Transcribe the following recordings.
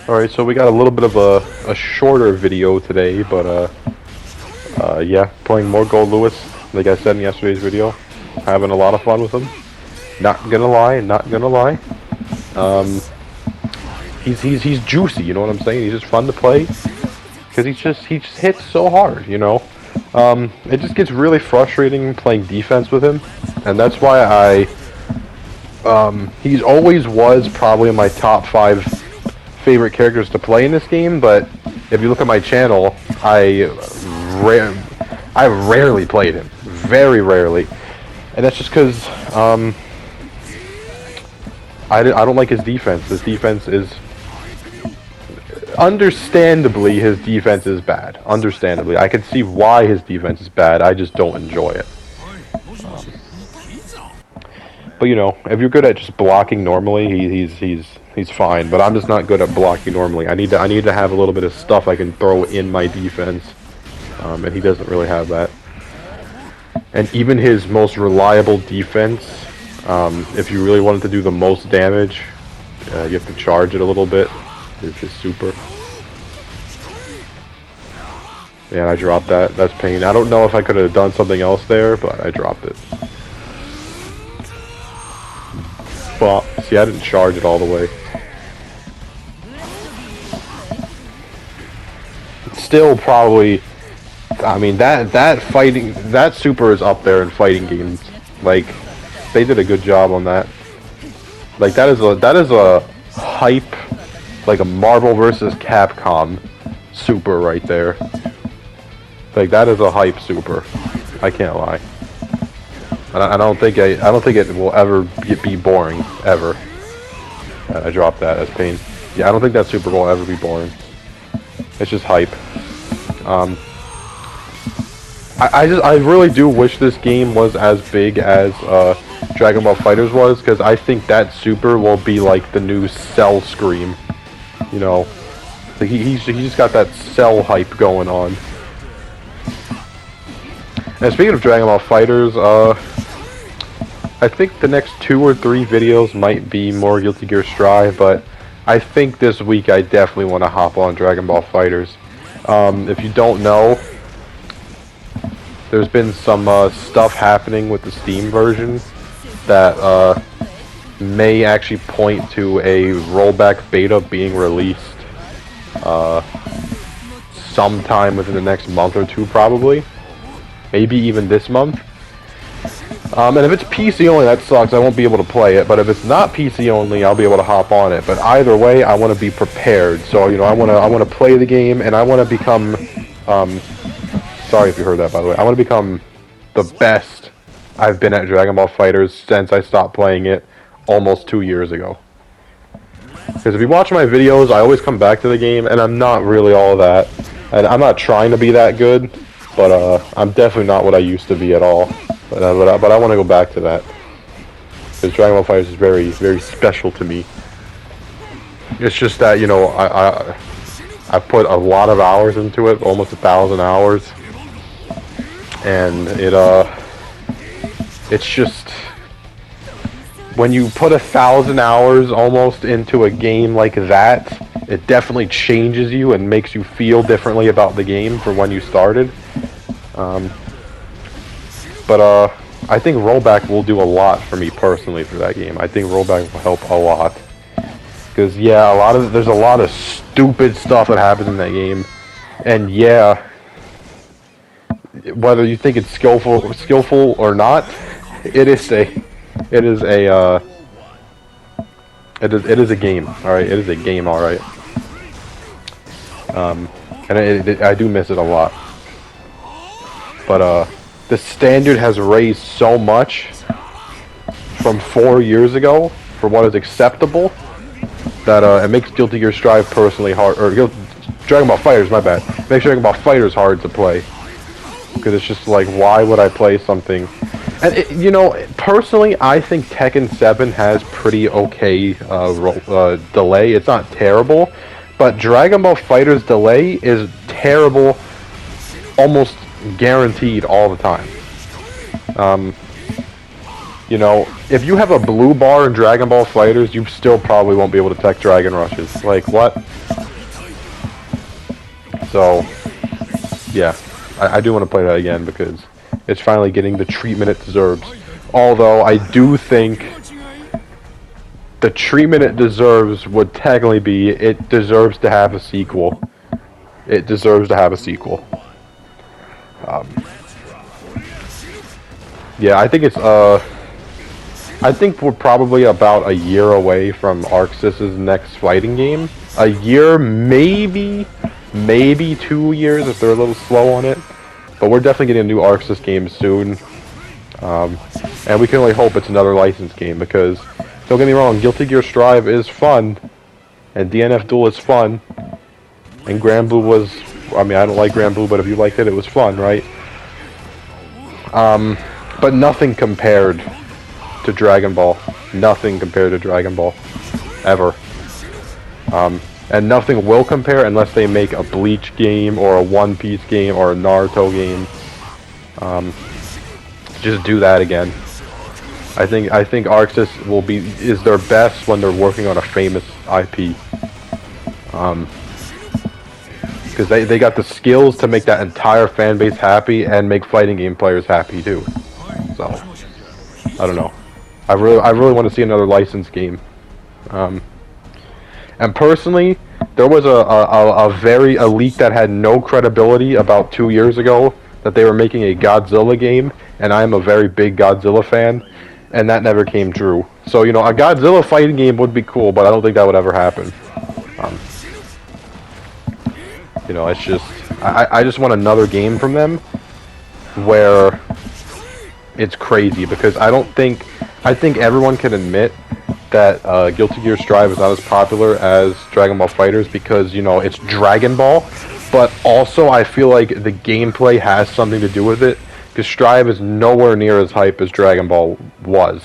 Alright, so we got a little bit of a shorter video today, but yeah, playing more Goldlewis, like I said in yesterday's video. Having a lot of fun with him. Not gonna lie. He's juicy, you know what I'm saying? He's just fun to play. Because he just hits so hard, you know? It just gets really frustrating playing defense with him. And that's why he's always was probably in my top 5 favorite characters to play in this game, but if you look at my channel, I rarely played him. Very rarely. And that's just because I don't like his defense. His defense is... Understandably, his defense is bad. Understandably. I can see why his defense is bad, I just don't enjoy it. But you know, if you're good at just blocking normally, he's fine. But I'm just not good at blocking normally. I need to have a little bit of stuff I can throw in my defense, and he doesn't really have that. And even his most reliable defense, if you really wanted to do the most damage, you have to charge it a little bit. It's just super. Yeah, I dropped that. That's pain. I don't know if I could have done something else there, but I dropped it. Well, see, I didn't charge it all the way. Still probably, I mean, that super is up there in fighting games. Like, they did a good job on that. Like, that is a hype, like a Marvel vs. Capcom super right there. Like, that is a hype super. I can't lie. I don't think it will ever be boring, ever. I dropped that as pain. Yeah, I don't think that super will ever be boring. It's just hype. I really do wish this game was as big as Dragon Ball FighterZ was, because I think that super will be like the new Cell Scream. You know, like he's just got that Cell hype going on. And speaking of Dragon Ball FighterZ, I think the next 2 or 3 videos might be more Guilty Gear Strive, but I think this week I definitely want to hop on Dragon Ball FighterZ. If you don't know, there's been some stuff happening with the Steam version that may actually point to a rollback beta being released sometime within the next month or 2, probably. Maybe even this month. And if it's PC only, that sucks. I won't be able to play it. But if it's not PC only, I'll be able to hop on it. But either way, I want to be prepared. So, you know, I want to play the game, and I want to become... sorry if you heard that, by the way. I want to become the best I've been at Dragon Ball FighterZ since I stopped playing it almost 2 years ago. Because if you watch my videos, I always come back to the game, and I'm not really all that. And I'm not trying to be that good, but I'm definitely not what I used to be at all. But I want to go back to that. Because Dragon Ball FighterZ is very, very special to me. It's just that, you know, I put a lot of hours into it, almost 1,000 hours. And it's just... When you put 1,000 hours almost into a game like that, it definitely changes you and makes you feel differently about the game from when you started. But I think rollback will do a lot for me personally for that game. I think rollback will help a lot. Because yeah, there's a lot of stupid stuff that happens in that game. And yeah, whether you think it's skillful or not, it is a game. All right, it is a game. All right. And I do miss it a lot. But the standard has raised so much from 4 years ago for what is acceptable that it makes Guilty Gear Strive personally hard, or Dragon Ball FighterZ, my bad. It makes Dragon Ball FighterZ hard to play, because it's just like, why would I play something? And you know, personally, I think Tekken 7 has pretty okay delay. It's not terrible, but Dragon Ball FighterZ delay is terrible, almost guaranteed all the time. You know, if you have a blue bar in Dragon Ball FighterZ, you still probably won't be able to tech Dragon Rushes. Like, what? So, yeah, I do want to play that again because it's finally getting the treatment it deserves. Although I do think the treatment it deserves would technically be it deserves to have a sequel. It deserves to have a sequel. Yeah, I think it's I think we're probably about a year away from ArcSys's next fighting game. A year, maybe 2 years if they're a little slow on it. But we're definitely getting a new ArcSys game soon. And we can only hope it's another licensed game because, don't get me wrong, Guilty Gear Strive is fun. And DNF Duel is fun. And Grand Blue was, I mean, I don't like Grand Blue, but if you liked it, it was fun, right? But nothing compared to Dragon Ball. Nothing compared to Dragon Ball. Ever. And nothing will compare unless they make a Bleach game or a One Piece game or a Naruto game. Just do that again. I think ArcSys is their best when they're working on a famous IP. Because they got the skills to make that entire fan base happy and make fighting game players happy too. So I don't know. I really want to see another licensed game. And personally, there was a leak that had no credibility about 2 years ago that they were making a Godzilla game, and I am a very big Godzilla fan, and that never came true. So, you know, a Godzilla fighting game would be cool, but I don't think that would ever happen. You know, it's just, I just want another game from them where it's crazy, because I think everyone can admit that Guilty Gear Strive is not as popular as Dragon Ball FighterZ because, you know, it's Dragon Ball, but also I feel like the gameplay has something to do with it, because Strive is nowhere near as hype as Dragon Ball was.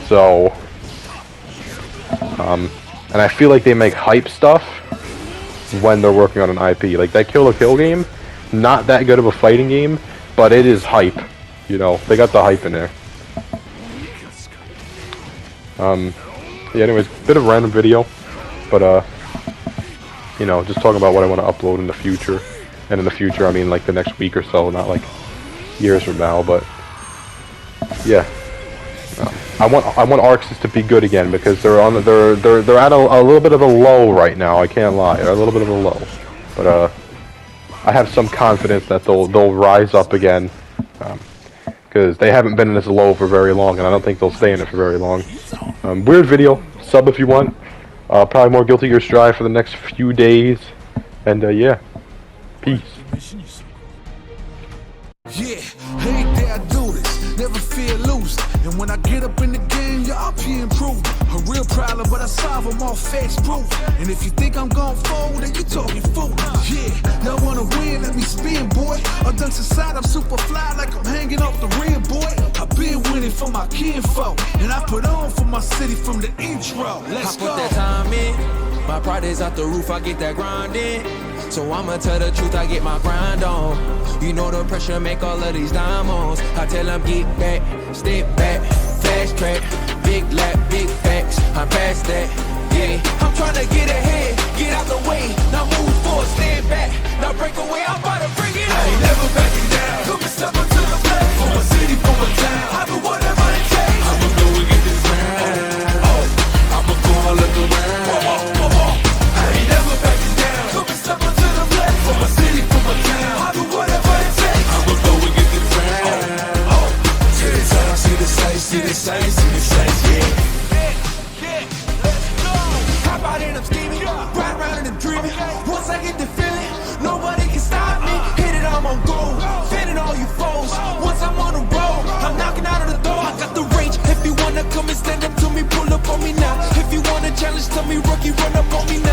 So, and I feel like they make hype stuff when they're working on an IP. Like that Kill la Kill game, not that good of a fighting game, but it is hype. You know, they got the hype in there. Yeah, anyways, bit of a random video, but, you know, just talking about what I want to upload in the future. And in the future, I mean, like, the next week or so, not, like, years from now, but, yeah. I want ArcSys to be good again, because they're at a little bit of a low right now, I can't lie. They're a little bit of a low. But, I have some confidence that they'll rise up again. Because they haven't been in this low for very long, and I don't think they'll stay in it for very long. Weird video. Sub if you want. Probably more Guilty Gear Strive for the next few days. And, yeah. Peace. Yeah, hey there, I do this. Never feel loose. And when I get up in the game, y'all be improved. A real problem, but I solve them all facts proof. And if you think I'm gon' fold, then you talking fool. Yeah, y'all wanna win, let me spin, boy. I'm done inside, I'm super fly like I'm hanging off the rim, boy. I've been winning for my kinfolk, and I put on for my city from the intro. Let's go. I put that time in, my pride is out the roof, I get that grind in. So I'ma tell the truth, I get my grind on. You know the pressure make all of these diamonds. I tell them get back, step back, fast track, big lap, big facts, I'm past that, yeah. I'm tryna get ahead, get out the way, now move forward, stand back, now break away, I'm about to bring it on. I ain't never backing down, come and step up to the plate, for my city, for my town, I do whatever it takes. I'ma go and get this round, I'ma go and look around. I ain't never backing down, come and step up to the plate, for my city, for my town, I do whatever it takes. I'ma go and get this round, see the time, see the sights, see the sights, see the sights, yeah. Hop out and I'm scheming, ride around and I'm dreaming. Once I get the feeling, nobody can stop me. Hit it, I'm on gold, fending all you foes. Once I'm on the road, I'm knocking out of the door. I got the range, if you wanna come and stand up to me, pull up on me now. If you wanna challenge, tell me rookie, run up on me now.